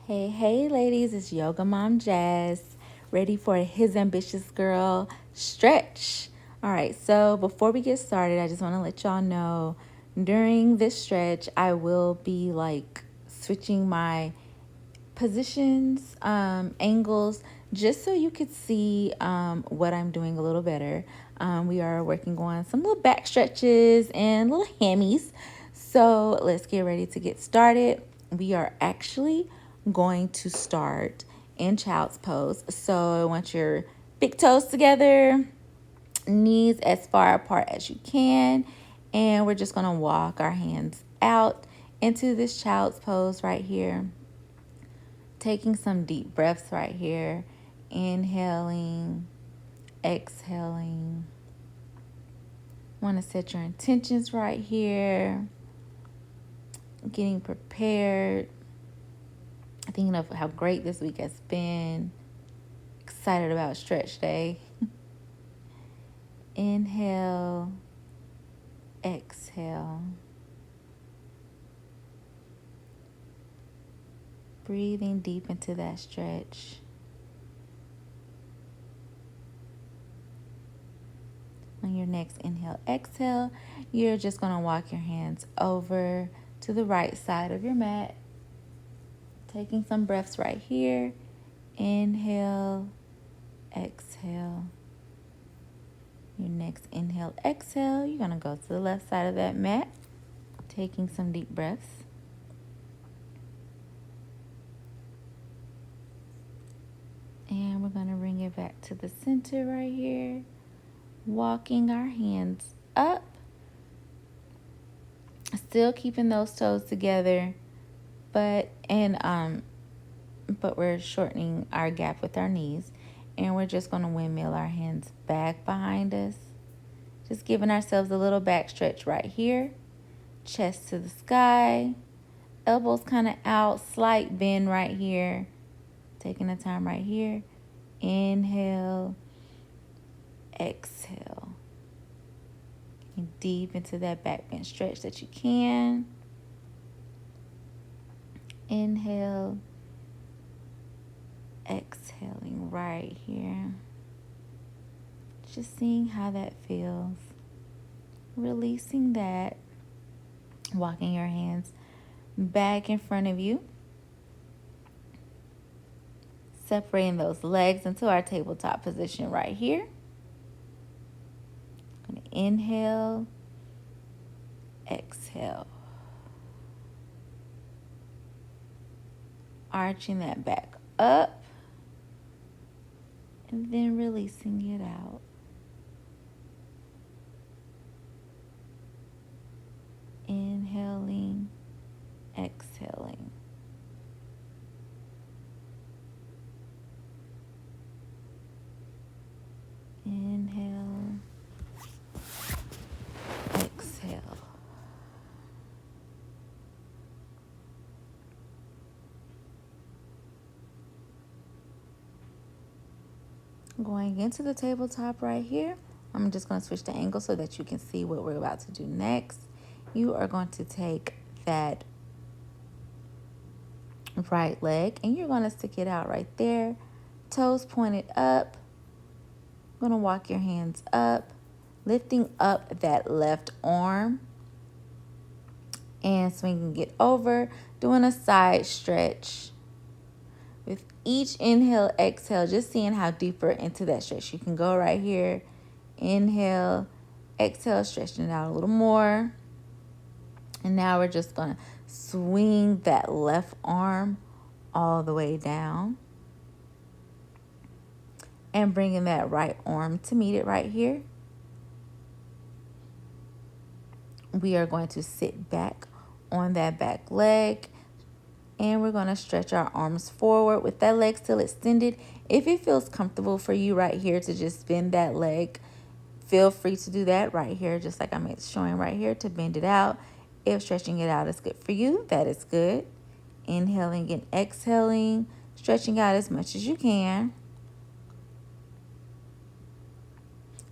Hey, ladies, it's Yoga Mom Jazz, ready for His Ambitious Girl stretch. All right, so before we get started, I just want to let y'all know during this stretch, I will be like switching my positions, angles, just so you could see what I'm doing a little better. We are working on some little back stretches and little hammies. So let's get ready to get started. We are actually going to start in child's pose. So I want your big toes together, knees as far apart as you can, and we're just going to walk our hands out into this child's pose right here. Taking some deep breaths right here. Inhaling, exhaling. Want to set your intentions right here. Getting prepared. Thinking of how great this week has been. Excited about stretch day. Inhale, exhale. Breathing deep into that stretch. On your next inhale, exhale, you're just going to walk your hands over to the right side of your mat. Taking some breaths right here. Inhale, exhale. Your next inhale, exhale, you're going to go to the left side of that mat. Taking some deep breaths. And we're going to bring it back to the center right here. Walking our hands up. Still keeping those toes together, but we're shortening our gap with our knees, and we're just going to windmill our hands back behind us. Just giving ourselves a little back stretch right here. Chest to the sky. Elbows kind of out. Slight bend right here. Taking the time right here. Inhale. Exhale. Getting deep into that back bend stretch that you can. Inhale. Exhaling right here. Just seeing how that feels. Releasing that. Walking your hands back in front of you. Separating those legs into our tabletop position right here. Going to inhale. Exhale. Arching that back up. And then releasing it out. Inhaling, exhaling. Inhale, exhale. Going into the tabletop right here. I'm just going to switch the angle so that you can see what we're about to do next. You are going to take that right leg and you're going to stick it out right there. Toes pointed up. Going to walk your hands up, lifting up that left arm and swinging it over, doing a side stretch. With each inhale, exhale, just seeing how deeper into that stretch you can go right here. Inhale, exhale, stretching it out a little more. And now we're just going to swing that left arm all the way down. And bringing that right arm to meet it right here. We are going to sit back on that back leg. And we're going to stretch our arms forward with that leg still extended. If it feels comfortable for you right here to just bend that leg, feel free to do that right here, just like I'm showing right here, to bend it out. If stretching it out is good for you, that is good. Inhaling and exhaling, stretching out as much as you can.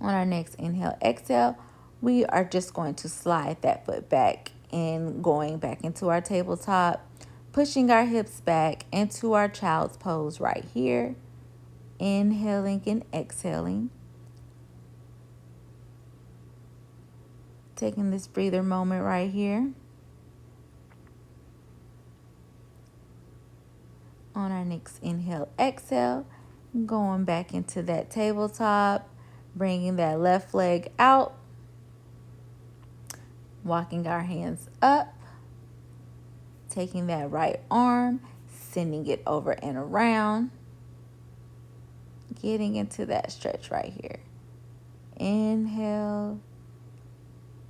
On our next inhale, exhale, we are just going to slide that foot back and going back into our tabletop. pushing our hips back into our child's pose right here. Inhaling and exhaling. Taking this breather moment right here. On our next inhale, exhale, going back into that tabletop, bringing that left leg out, walking our hands up, taking that right arm, sending it over and around, getting into that stretch right here. Inhale,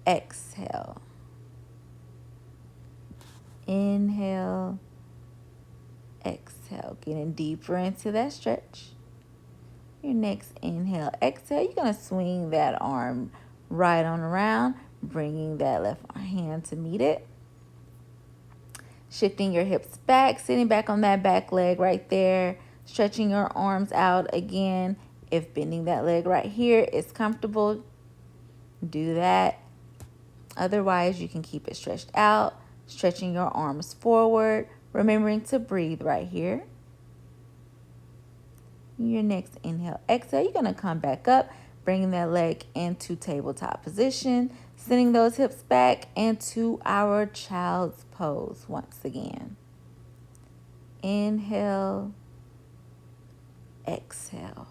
exhale. Inhale, exhale. Getting deeper into that stretch. Your next inhale, exhale. You're going to swing that arm right on around, bringing that left hand to meet it. Shifting your hips back, sitting back on that back leg right there. Stretching your arms out again. If bending that leg right here is comfortable, do that. Otherwise, you can keep it stretched out. Stretching your arms forward. Remembering to breathe right here. Your next inhale, exhale, you're going to come back up, bringing that leg into tabletop position, sending those hips back into our child's pose once again. Inhale, exhale.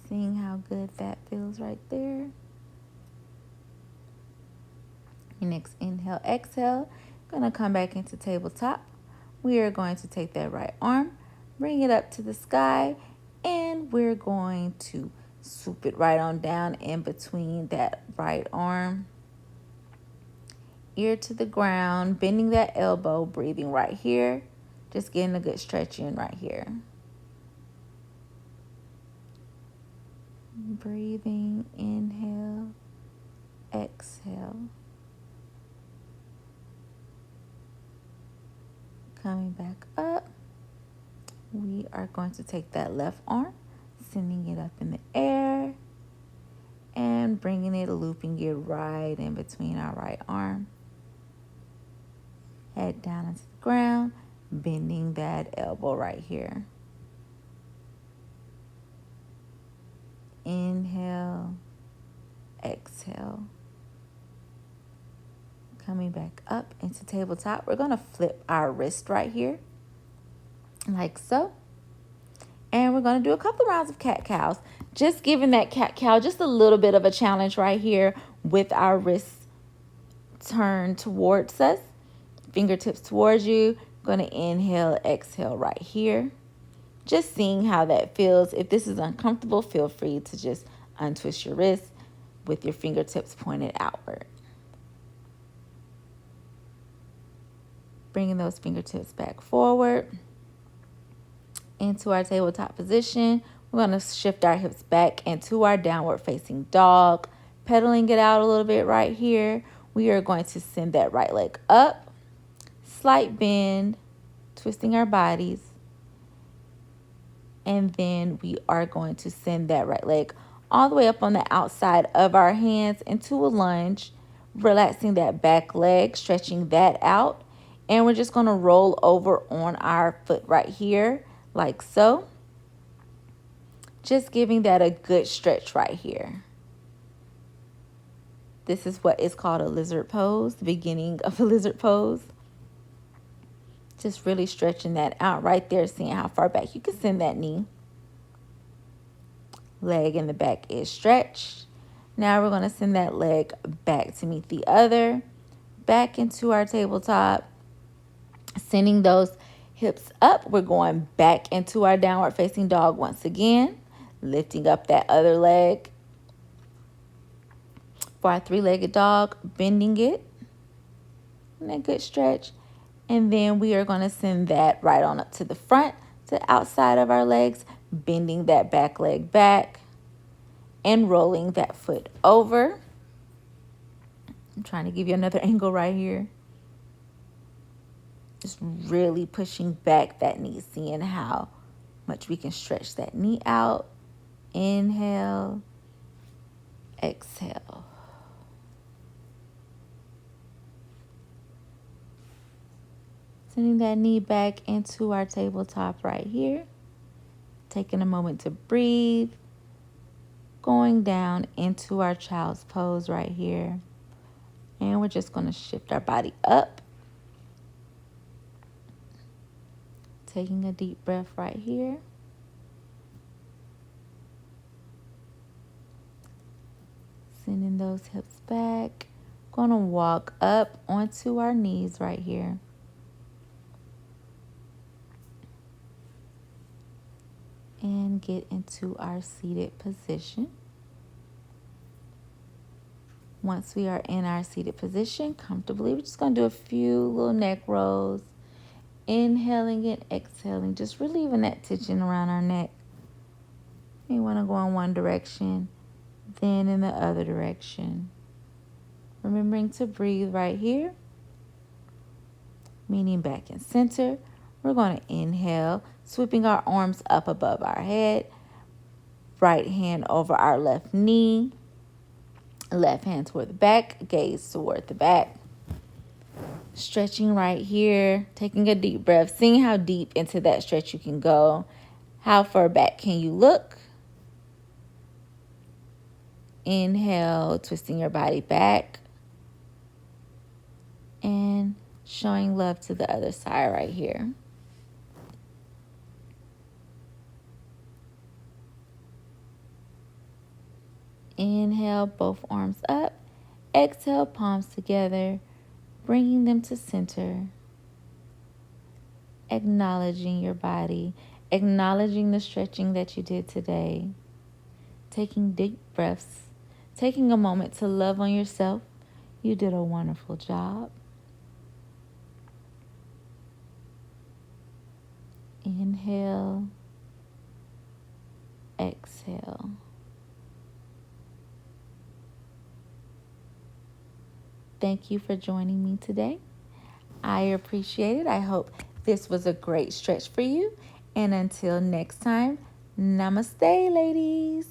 Seeing how good that feels right there. Your next inhale, exhale, going to come back into tabletop. We are going to take that right arm, bring it up to the sky, and we're going to swoop it right on down in between that right arm. Ear to the ground, bending that elbow, breathing right here. Just getting a good stretch in right here. Breathing, inhale, exhale. Coming back up, we are going to take that left arm, sending it up in the air, and bringing it, looping it right in between our right arm. Head down into the ground, bending that elbow right here. Inhale, exhale. Coming back up into tabletop, we're going to flip our wrist right here, like so. And we're going to do a couple of rounds of cat-cows, just giving that cat-cow just a little bit of a challenge right here with our wrists turned towards us, fingertips towards you. Going to inhale, exhale right here. Just seeing how that feels. If this is uncomfortable, feel free to just untwist your wrist with your fingertips pointed outward. Bringing those fingertips back forward into our tabletop position. We're going to shift our hips back into our downward facing dog, pedaling it out a little bit right here. We are going to send that right leg up, slight bend, twisting our bodies. And then we are going to send that right leg all the way up on the outside of our hands into a lunge, relaxing that back leg, stretching that out. And we're just going to roll over on our foot right here, like so. Just giving that a good stretch right here. This is what is called a lizard pose, the beginning of a lizard pose. Just really stretching that out right there, seeing how far back you can send that knee. Leg in the back is stretched. Now we're going to send that leg back to meet the other, back into our tabletop. Sending those hips up, we're going back into our downward facing dog once again, lifting up that other leg for our three-legged dog, bending it, and a good stretch. And then we are going to send that right on up to the front, to the outside of our legs, bending that back leg back and rolling that foot over. I'm trying to give you another angle right here. Just really pushing back that knee, seeing how much we can stretch that knee out. Inhale, exhale. Sending that knee back into our tabletop right here. Taking a moment to breathe. Going down into our child's pose right here. And we're just going to shift our body up. Taking a deep breath right here. Sending those hips back. Going to walk up onto our knees right here. And get into our seated position. Once we are in our seated position comfortably, we're just going to do a few little neck rolls. Inhaling and exhaling, just relieving that tension around our neck. You want to go in one direction, then in the other direction. Remembering to breathe right here. Meaning back in center. We're going to inhale, sweeping our arms up above our head. Right hand over our left knee. Left hand toward the back, gaze toward the back. Stretching right here, taking a deep breath, seeing how deep into that stretch you can go. How far back can you look? Inhale, twisting your body back. And showing love to the other side right here. Inhale, both arms up. Exhale, palms together, bringing them to center. Acknowledging your body, acknowledging the stretching that you did today. Taking deep breaths, taking a moment to love on yourself. You did a wonderful job. Inhale, exhale. Thank you for joining me today. I appreciate it. I hope this was a great stretch for you. And until next time, namaste, ladies.